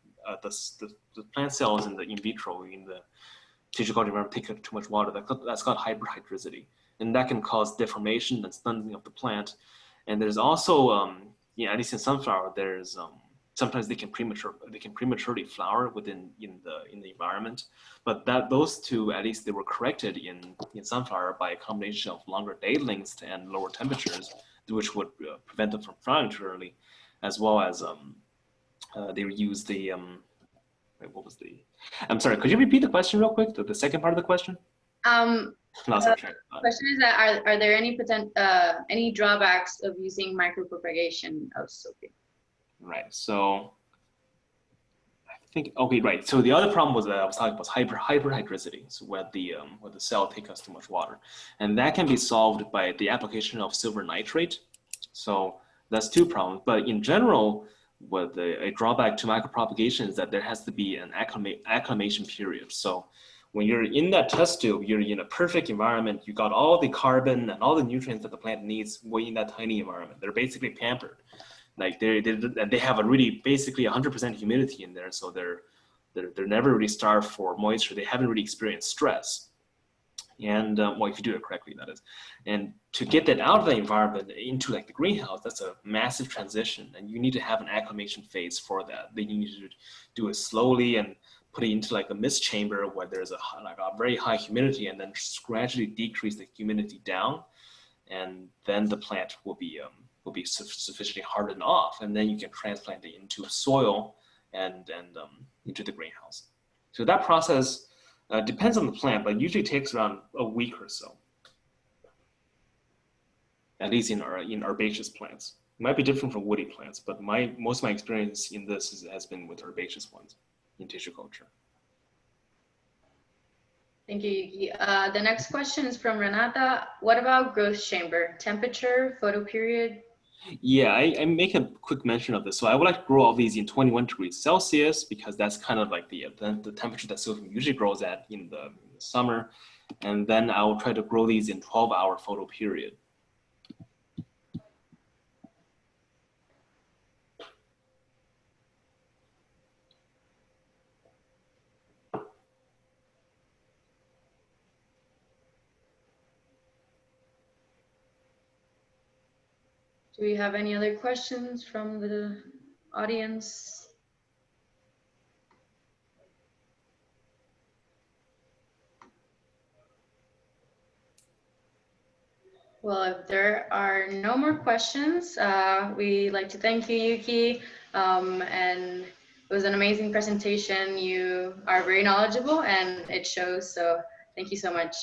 Speaker 2: The plant cells in vitro, in the tissue culture environment, take up too much water. That's called hyperhidricity, and that can cause deformation and stunting of the plant. And there's also, at least in sunflower, there's sometimes they can prematurely flower in the environment, but those two, at least they were corrected in sunflower by a combination of longer day lengths and lower temperatures, which would prevent them from flowering too early, as well as they used the I'm sorry, could you repeat the question real quick? The second part of the question?
Speaker 1: The question is that are there any drawbacks of using micropropagation of Silphium?
Speaker 2: Right. So I think right. So the other problem was that I was talking about hyperhidricity, so where the cell takes us too much water, and that can be solved by the application of silver nitrate. So that's 2 problems. But in general, what a drawback to micropropagation is that there has to be an acclimation period. So when you're in that test tube, you're in a perfect environment. You got all the carbon and all the nutrients that the plant needs in that tiny environment. They're basically pampered. Like they have a really basically 100% humidity in there, so they're never really starved for moisture. They haven't really experienced stress, and well, if you do it correctly, that is. And to get that out of the environment into like the greenhouse, that's a massive transition, and you need to have an acclimation phase for that. Then you need to do it slowly and put it into like a mist chamber where there's a very high humidity, and then gradually decrease the humidity down, and then the plant will be sufficiently hardened off, and then you can transplant it into soil and into the greenhouse. So that process depends on the plant, but usually takes around a week or so, at least in herbaceous plants. It might be different from woody plants, but most of my experience in this has been with herbaceous ones in tissue culture.
Speaker 1: Thank you, Yuqi. The next question is from Renata. What about growth chamber? Temperature, photo period?
Speaker 2: Yeah, I make a quick mention of this. So I would like to grow all these in 21 degrees Celsius because that's kind of like the temperature that silphium usually grows at in the summer. And then I will try to grow these in 12-hour photo period.
Speaker 1: Do we have any other questions from the audience? Well, if there are no more questions, we'd like to thank you, Yuqi. And it was an amazing presentation. You are very knowledgeable and it shows. So thank you so much.